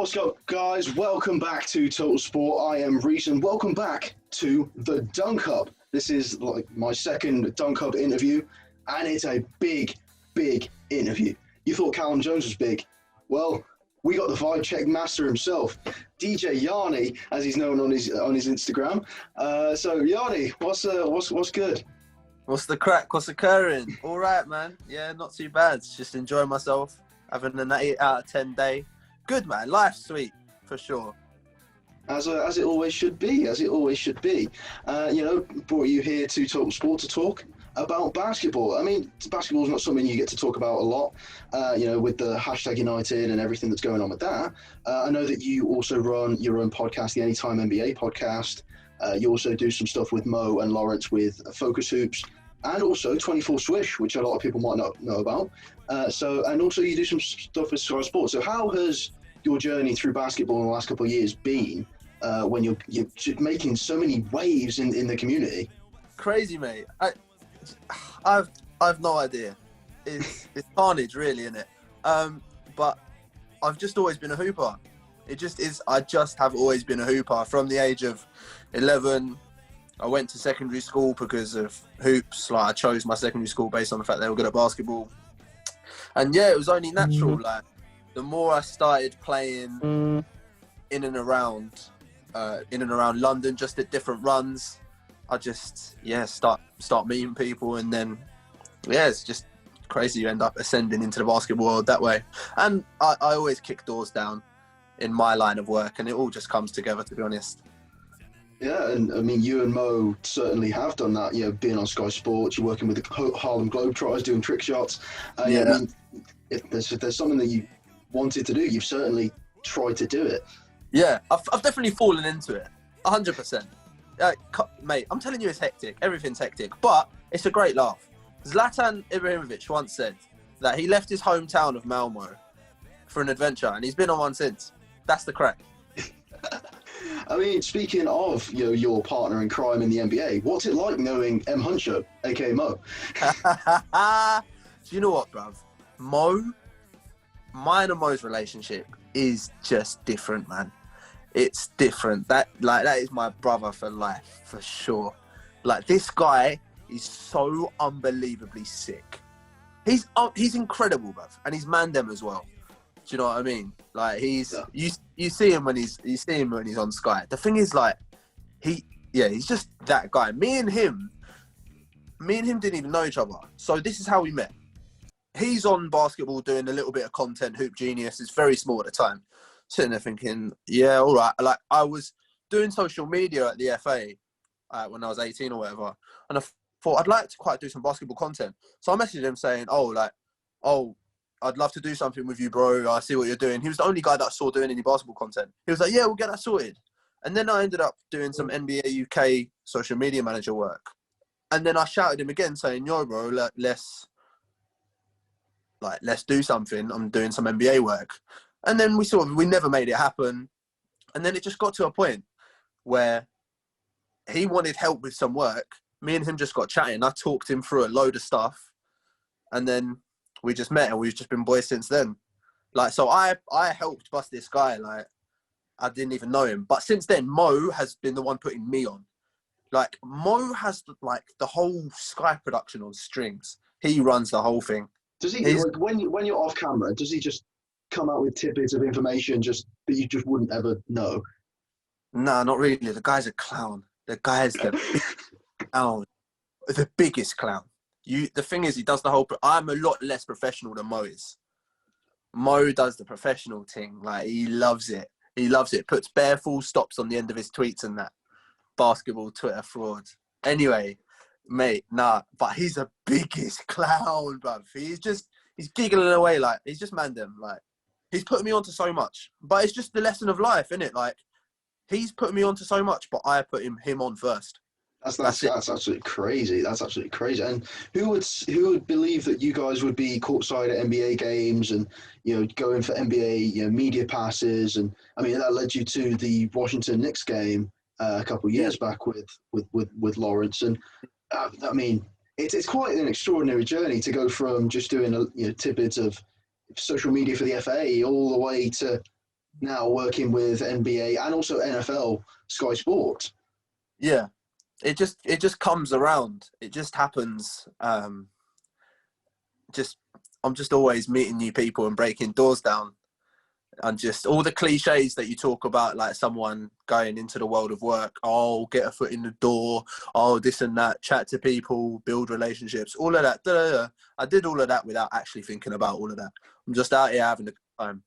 What's up, guys? Welcome back to TotalSport. I am Reece, and welcome back to the Dunk Hub. This is like my second Dunk Hub interview, and it's a big interview. You thought Callum Jones was big? Well, we got the vibe check master himself, DJ Yani, as he's known on his Instagram. So Yani, what's good? What's the crack? What's occurring? All right, man. Yeah, not too bad. Just enjoying myself, having an 8 out of 10 day. Good, man. Life's sweet, for sure. As it always should be, brought you here to TotalSport to talk about basketball. I mean, basketball is not something you get to talk about a lot, with the hashtag United and everything that's going on with that. I know that you also run your own podcast, the Anytime NBA podcast. You also do some stuff with Mo and Lawrence with Focus Hoops, and also 24 Swish, which a lot of people might not know about. And also you do some stuff with Sky Sports. So how has your journey through basketball in the last couple of years been when you're making so many waves in the community? Crazy, mate. I've no idea. It's carnage, really, isn't it? But I've just always been a hooper. It just is. I just have always been a hooper. From the age of 11, I went to secondary school because of hoops. Like, I chose my secondary school based on the fact they were good at basketball. And yeah, it was only natural. Like, the more I started playing in and around London, just at different runs, I just start meeting people, and then it's just crazy. You end up ascending into the basketball world that way. And I always kick doors down in my line of work, and it all just comes together, to be honest. Yeah, and I mean, you and Mo certainly have done that. You know, being on Sky Sports, you're working with the Harlem Globetrotters, doing trick shots. I mean, if there's something that you wanted to do, you've certainly tried to do it. Yeah, I've definitely fallen into it, 100%. Mate, I'm telling you, it's hectic. Everything's hectic, but it's a great laugh. Zlatan Ibrahimovic once said that he left his hometown of Malmo for an adventure, and he's been on one since. That's the crack. I mean, speaking of your partner in crime in the NBA, what's it like knowing M. Huncho, aka Mo? Do you know what, bruv? Mine and Mo's relationship is just different, man. It's different. That is my brother for life, for sure. Like, this guy is so unbelievably sick. He's incredible, bruv, and he's Mandem as well. Do you know what I mean? Like, you see him when he's on Sky. The thing is, like, he's just that guy. Me and him didn't even know each other. So this is how we met. He's on basketball doing a little bit of content, Hoop Genius. It's very small at the time. Sitting there thinking, yeah, all right. Like, I was doing social media at the FA when I was 18 or whatever, and I thought I'd like to quite do some basketball content. So I messaged him saying, I'd love to do something with you, bro. I see what you're doing. He was the only guy that I saw doing any basketball content. He was like, yeah, we'll get that sorted. And then I ended up doing some NBA UK social media manager work. And then I shouted him again saying, yo, bro, let's do something. I'm doing some NBA work. And then we never made it happen. And then it just got to a point where he wanted help with some work. Me and him just got chatting. I talked him through a load of stuff. And then we just met, and we've just been boys since then. Like, so I helped bust this guy. Like, I didn't even know him. But since then, Mo has been the one putting me on. Like, Mo has, like, the whole Sky production on strings. He runs the whole thing. Does he, like, when you're off camera, does he just come out with tidbits of information just that you just wouldn't ever know? Nah, not really. The guy's a clown. The guy's the clown. The biggest clown. The thing is, he does the whole... I'm a lot less professional than Mo is. Mo does the professional thing. Like, he loves it. He loves it. Puts bare full stops on the end of his tweets and that. Basketball Twitter fraud. Anyway, mate, nah. But he's the biggest clown, bruv. He's giggling away like... He's just Mandem. Like, he's putting me onto so much. But it's just the lesson of life, isn't it? Like, he's putting me onto so much, but I put him on first. That's absolutely crazy. That's absolutely crazy. And who would believe that you guys would be courtside at NBA games and going for NBA media passes? And I mean, that led you to the Washington Knicks game a couple of years back with Lawrence. And I mean, it's quite an extraordinary journey to go from just doing tidbits of social media for the FA all the way to now working with NBA and also NFL Sky Sports. Yeah, it just comes around. It just happens. Just I'm just always meeting new people and breaking doors down, and just all the cliches that you talk about, like someone going into the world of work. Oh, get a foot in the door. Oh, this and that. Chat to people, build relationships. All of that. Da, da, da. I did all of that without actually thinking about all of that. I'm just out here having a good time.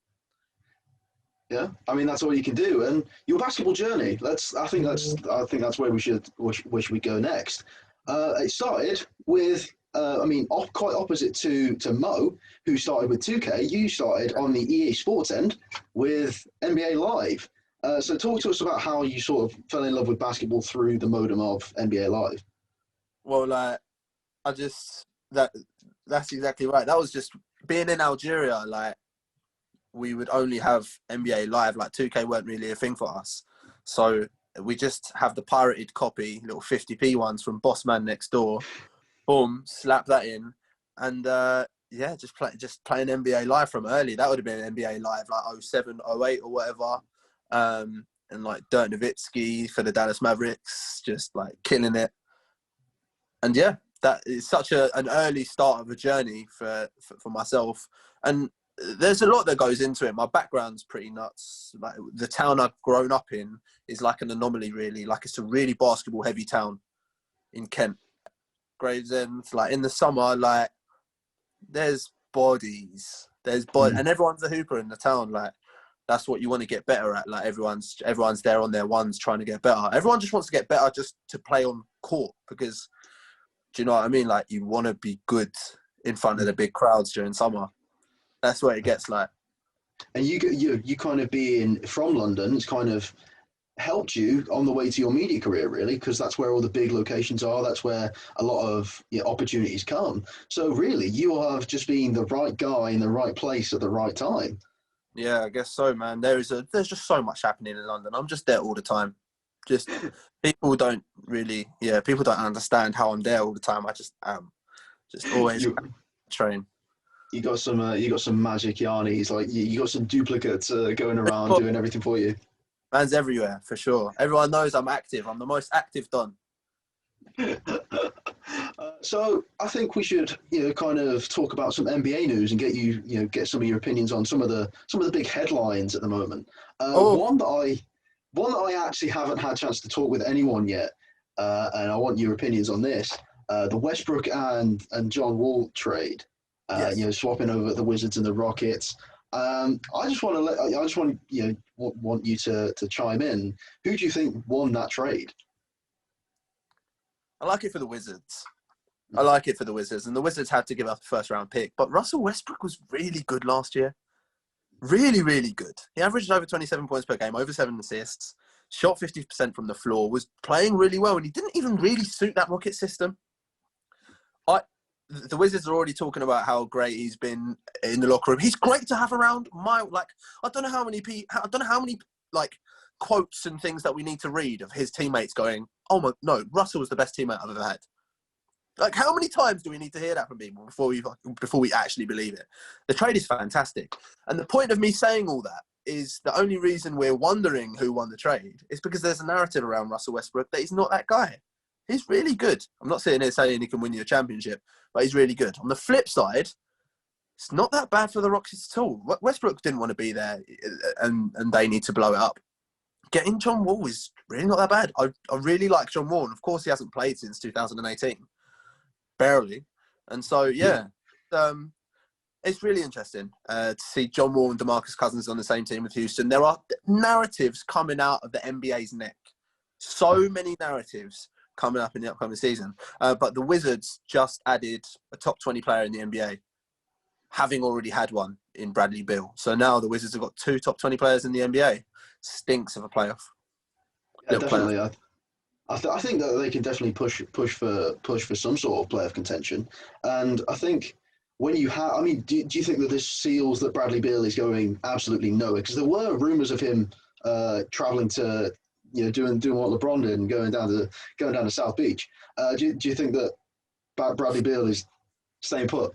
Yeah, I mean that's all you can do. And your basketball journey. I think that's where we go next. It started with, quite opposite to Mo, who started with 2K. You started on the EA Sports end with NBA Live. So talk to us about how you sort of fell in love with basketball through the modem of NBA Live. Well, like I just that's exactly right. That was just being in Algeria. Like we would only have NBA Live. Like 2K weren't really a thing for us, so we just have the pirated copy, little 50p ones from Boss Man next door. Boom, slap that in, and yeah, just playing NBA Live from early. That would have been NBA Live like 07, 08 or whatever. And like Dirk Nowitzki for the Dallas Mavericks, just like killing it. And yeah, that is such an early start of a journey for myself. And there's a lot that goes into it. My background's pretty nuts. Like the town I've grown up in is like an anomaly, really. Like it's a really basketball heavy town in Kent. Gravesend, like in the summer, like there's bodies, and everyone's a hooper in the town. Like that's what you want to get better at. Like everyone's there on their ones trying to get better. Everyone just wants to get better just to play on court because, do you know what I mean? Like you want to be good in front of the big crowds during summer. That's where it gets like. And you kind of being from London, it's kind of helped you on the way to your media career, really, because that's where all the big locations are. That's where a lot of opportunities come. So really, you have just been the right guy in the right place at the right time. Yeah, I guess so, man. There's just so much happening in London. I'm just there all the time. Just people don't understand how I'm there all the time. I just just always you train. you got some magic Yannis, like you got some duplicates going around doing everything for you. Man's everywhere for sure. Everyone knows I'm active. I'm the most active Don. So I think we should, kind of talk about some NBA news and get some of your opinions on some of the big headlines at the moment. Oh, One that I actually haven't had a chance to talk with anyone yet, and I want your opinions on this. The Westbrook and John Wall trade. yes. Swapping over the Wizards and the Rockets. I just want you to chime in. Who do you think won that trade? I like it for the Wizards. And the Wizards had to give up a first-round pick. But Russell Westbrook was really good last year. Really, really good. He averaged over 27 points per game, over 7 assists, shot 50% from the floor, was playing really well, and he didn't even really suit that Rocket system. The Wizards are already talking about how great he's been in the locker room. He's great to have around. I don't know how many like quotes and things that we need to read of his teammates going, "Oh my, no, Russell was the best teammate I've ever had." Like, how many times do we need to hear that from people before we actually believe it? The trade is fantastic, and the point of me saying all that is the only reason we're wondering who won the trade is because there's a narrative around Russell Westbrook that he's not that guy. He's really good. I'm not sitting here saying he can win you a championship, but he's really good. On the flip side, it's not that bad for the Rockets at all. Westbrook didn't want to be there, and they need to blow it up. Getting John Wall is really not that bad. I really like John Wall, and of course he hasn't played since 2018. Barely. And so, yeah, it's really interesting to see John Wall and DeMarcus Cousins on the same team with Houston. There are narratives coming out of the NBA's neck. So many narratives coming up in the upcoming season. But the Wizards just added a top 20 player in the NBA, having already had one in Bradley Beal. So now the Wizards have got 2 top 20 players in the NBA. Stinks of a playoff. Yeah, definitely. I think that they can definitely push for some sort of playoff contention. And I think when you have, I mean, do you think that this seals that Bradley Beal is going absolutely nowhere? Because there were rumors of him traveling to, doing what LeBron did and going down to South Beach. Do you think that Bradley Beal is staying put?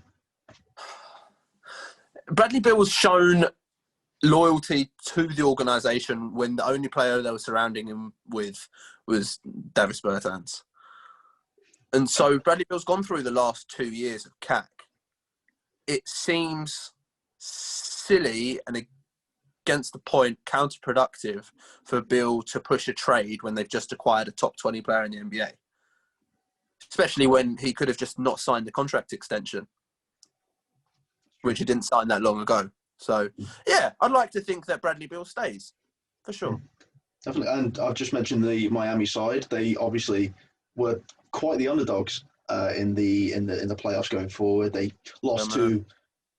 Bradley Beal was shown loyalty to the organisation when the only player they were surrounding him with was Davis Bertans. And so Bradley Beal's gone through the last 2 years of CAC. It seems silly and against the point, counterproductive for Beal to push a trade when they've just acquired a top 20 player in the NBA. Especially when he could have just not signed the contract extension, which he didn't sign that long ago. So, yeah, I'd like to think that Bradley Beal stays, for sure. Definitely. And I've just mentioned the Miami side. They obviously were quite the underdogs in the playoffs going forward. They lost to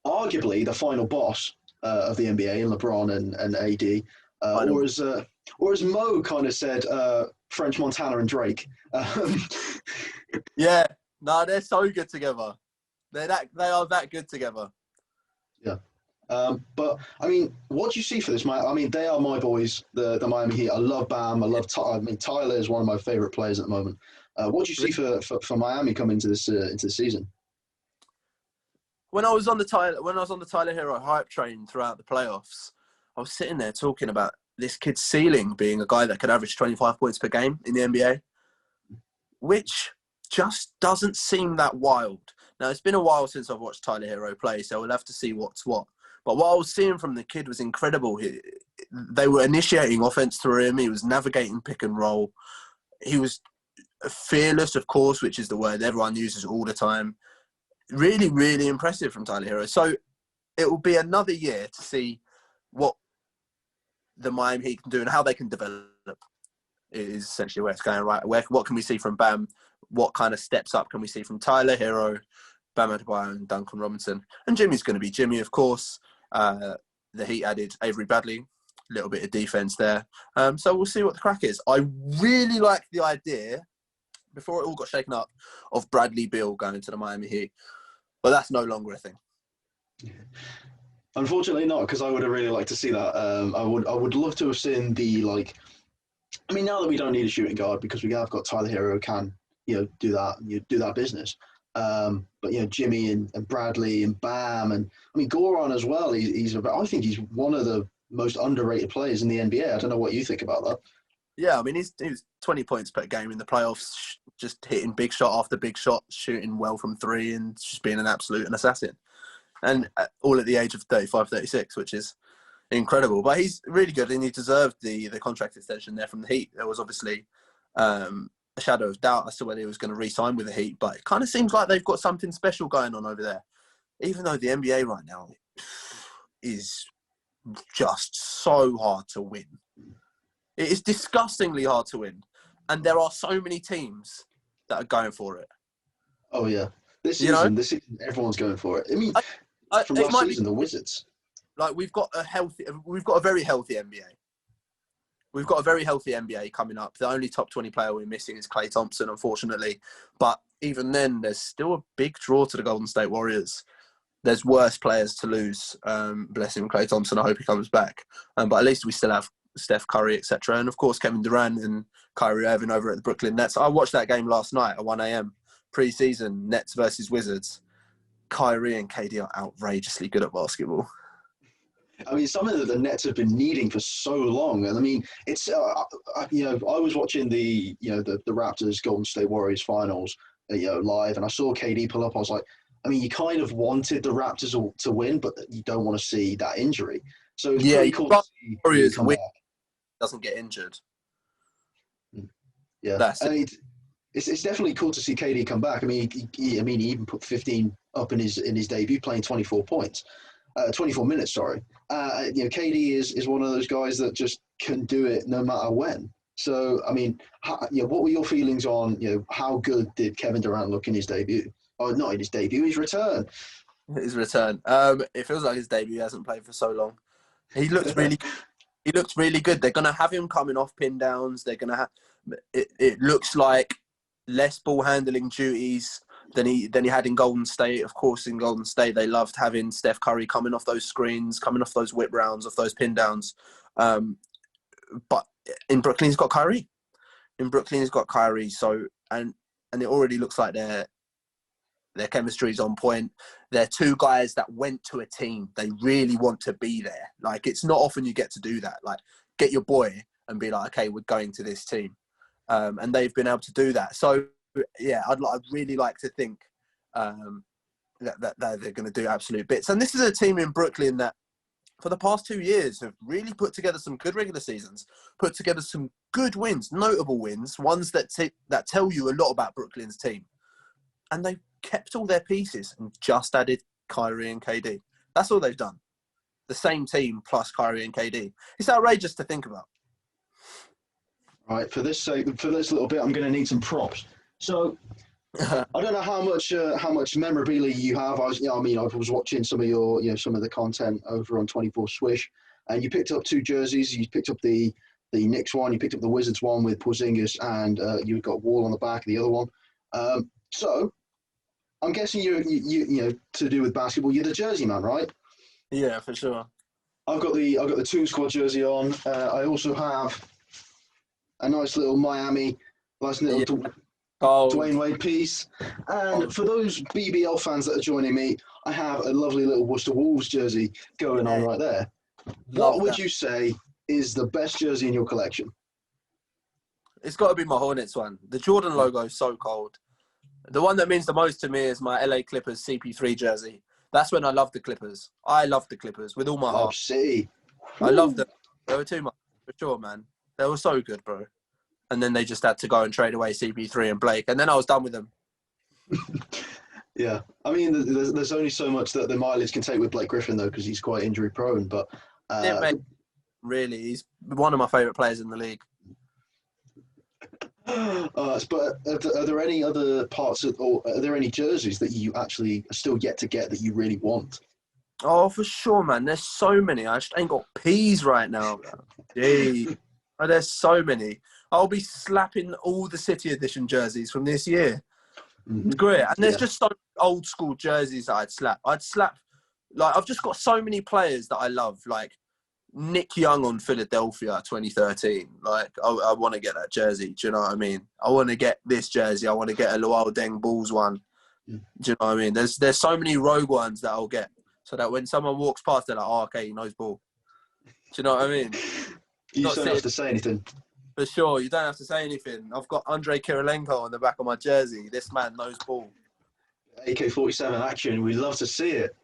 arguably the final boss of the NBA in LeBron and AD. Or as Mo kind of said, French Montana and Drake. Yeah, no, they're so good together. They are that good together. Yeah. But I mean, what do you see for this? I mean, they are my boys, the Miami Heat. I love Bam. Tyler is one of my favorite players at the moment. What do you see for Miami coming into the season? When I was on the Tyler Hero hype train throughout the playoffs, I was sitting there talking about this kid's ceiling being a guy that could average 25 points per game in the NBA, which just doesn't seem that wild. Now, it's been a while since I've watched Tyler Hero play, so we'll have to see what's what. But what I was seeing from the kid was incredible. They were initiating offense through him. He was navigating pick and roll. He was fearless, of course, which is the word everyone uses all the time. Really, really impressive from Tyler Hero. So it will be another year to see what the Miami Heat can do and how they can develop. It is essentially where it's going, right? What can we see from Bam? What kind of steps up can we see from Tyler Hero, Bam Adebayo, and Duncan Robinson? And Jimmy's going to be Jimmy, of course. The Heat added Avery Bradley, a little bit of defense there. So we'll see what the crack is. I really like the idea, before it all got shaken up, of Bradley Beal going to the Miami Heat. But that's no longer a thing. Unfortunately not, because I would have really liked to see that. I would love to have seen I mean, now that we don't need a shooting guard because we have got Tyler Hero who can, do that business. But Jimmy and Bradley and Bam and I mean Goran as well. I think he's one of the most underrated players in the NBA. I don't know what you think about that. Yeah, I mean he was 20 points per game in the playoffs, just hitting big shot after big shot, shooting well from three, and just being an absolute assassin. And all at the age of 35, 36, which is incredible. But he's really good, and he deserved the contract extension there from the Heat. There was obviously a shadow of doubt as to whether he was going to re-sign with the Heat, but it kind of seems like they've got something special going on over there. Even though the NBA right now is just so hard to win. It is disgustingly hard to win. And there are so many teams that are going for it. Oh, yeah. This season, everyone's going for it. I mean, from last season, the Wizards. Like, we've got a very healthy NBA. We've got a very healthy NBA coming up. The only top 20 player we're missing is Klay Thompson, unfortunately. But even then, there's still a big draw to the Golden State Warriors. There's worse players to lose. Bless him, Klay Thompson. I hope he comes back. But at least we still have Steph Curry, etc. And, of course, Kevin Durant and Kyrie Irving over at the Brooklyn Nets. I watched that game last night at 1 a.m. Pre-season, Nets versus Wizards. Kyrie and KD are outrageously good at basketball. I mean, something that the Nets have been needing for so long. And I mean, it's, I was watching the Raptors Golden State Warriors finals, live, and I saw KD pull up. I was like, I mean, you kind of wanted the Raptors to win, but you don't want to see that injury. So it's pretty cool to see Warriors come back. Doesn't get injured. Yeah. That's I mean, it's definitely cool to see KD come back. I mean, he even put 15 up in his debut, playing 24 points. 24 minutes, sorry. KD is one of those guys that just can do it no matter when. So, I mean, what were your feelings on, how good did Kevin Durant look in his debut? Oh, not in his debut, his return. His return. It feels like his debut. He hasn't played for so long. He looks really good. They're going to have him coming off pin downs. They're going to have, it looks like less ball handling duties than he had in Golden State. Of course, in Golden State, they loved having Steph Curry coming off those screens, coming off those whip rounds, off those pin downs. But in Brooklyn, he's got Kyrie. So, and it already looks like they're Their chemistry's on point. They're two guys that went to a team. They really want to be there. Like, it's not often you get to do that. Like, get your boy and be like, okay, we're going to this team. And they've been able to do that. So, yeah, I'd really like to think that they're going to do absolute bits. And this is a team in Brooklyn that, for the past 2 years, have really put together some good regular seasons, put together some good wins, notable wins, ones that tell you a lot about Brooklyn's team. And they've kept all their pieces and just added Kyrie and KD. That's all they've done. The same team plus Kyrie and KD. It's outrageous to think about. Right, for this little bit, I'm going to need some props. So, I don't know how much memorabilia you have. I was watching some of your, some of the content over on 24 Swish, and you picked up 2 jerseys. You picked up the Knicks one, you picked up the Wizards one with Porzingis, and you've got Wall on the back of the other one. So, I'm guessing you to do with basketball, you're the jersey man, right? Yeah, for sure. I've got the Toon Squad jersey on. I also have a nice little Miami, Dwayne Wade piece. And for those BBL fans that are joining me, I have a lovely little Worcester Wolves jersey going on right there. What would you say is the best jersey in your collection? It's got to be my Hornets one. The Jordan logo is so cold. The one that means the most to me is my LA Clippers CP3 jersey. That's when I love the Clippers. I love the Clippers with all my heart. I love them. They were too much, for sure, man. They were so good, bro. And then they just had to go and trade away CP3 and Blake. And then I was done with them. Yeah. I mean, there's only so much that the mileage can take with Blake Griffin, though, because he's quite injury prone. But really, he's one of my favourite players in the league. But are there any other parts or are there any jerseys that you actually are still yet to get that you really want? Oh, for sure, man. There's so many. I just ain't got peas right now. Gee. Oh, there's so many. I'll be slapping all the City Edition jerseys from this year. Mm-hmm. Great. And there's just so many old school jerseys that I'd slap. Like, I've just got so many players that I love. Like, Nick Young on Philadelphia 2013. Like, I want to get that jersey. Do you know what I mean? I want to get this jersey. I want to get a Luol Deng Bulls one. Do you know what I mean? There's so many rogue ones that I'll get. So that when someone walks past, they're like, oh, okay, he knows ball. Do you know what I mean? You just don't have to say anything. For sure, you don't have to say anything. I've got Andrei Kirilenko on the back of my jersey. This man knows ball. AK-47 action. We'd love to see it.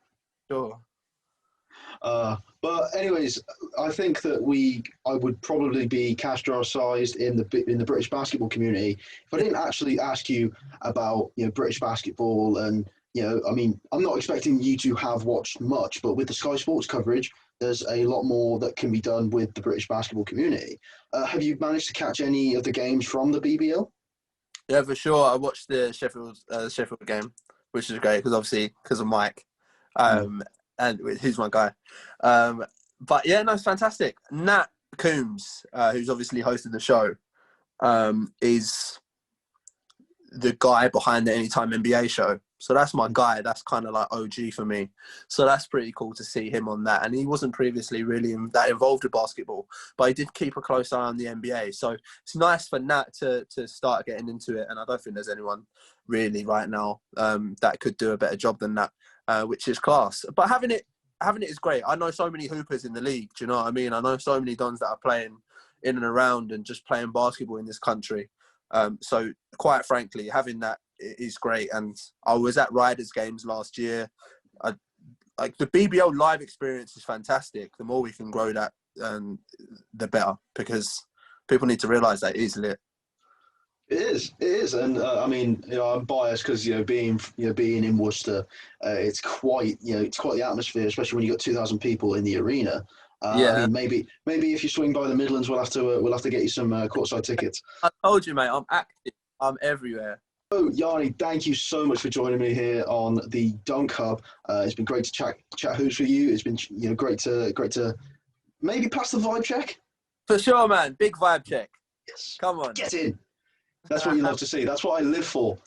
Sure. But anyways, I think that I would probably be cash-jar-sized in the British basketball community if I didn't actually ask you about British basketball. And I mean, I'm not expecting you to have watched much, but with the Sky Sports coverage, there's a lot more that can be done with the British basketball community. Have you managed to catch any of the games from the BBL? Yeah, for sure. I watched the Sheffield game, which is great because of Mike. And who's my guy. But yeah, no, it's fantastic. Nat Coombs, who's obviously hosted the show, is the guy behind the Anytime NBA show. So that's my guy. That's kind of like OG for me. So that's pretty cool to see him on that. And he wasn't previously really that involved with basketball, but he did keep a close eye on the NBA. So it's nice for Nat to start getting into it. And I don't think there's anyone really right now that could do a better job than that. Which is class. But having it is great. I know so many hoopers in the league. Do you know what I mean? I know so many Dons that are playing in and around and just playing basketball in this country. So quite frankly, having that is great. And I was at Riders games last year. Like the BBL live experience is fantastic. The more we can grow that, the better, because people need to realise that it is lit. It is, and I mean, I'm biased because being in Worcester, it's quite the atmosphere, especially when you got 2,000 people in the arena. I mean, maybe if you swing by the Midlands, we'll have to get you some courtside tickets. I told you, mate, I'm active. I'm everywhere. Oh, Yanni, thank you so much for joining me here on the Dunk Hub. It's been great to chat hoops with you. It's been great to maybe pass the vibe check. For sure, man. Big vibe check. Yes. Come on. Get in. That's what you love to see. That's what I live for.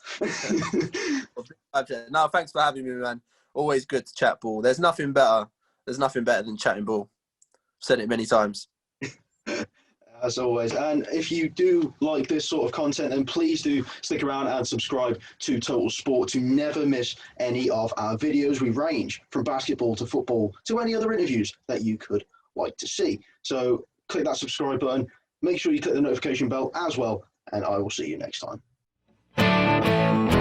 No, thanks for having me, man. Always good to chat ball. There's nothing better than chatting ball. I've said it many times. As always. And if you do like this sort of content, then please do stick around and subscribe to Total Sport to never miss any of our videos. We range from basketball to football to any other interviews that you could like to see. So click that subscribe button. Make sure you click the notification bell as well, and I will see you next time.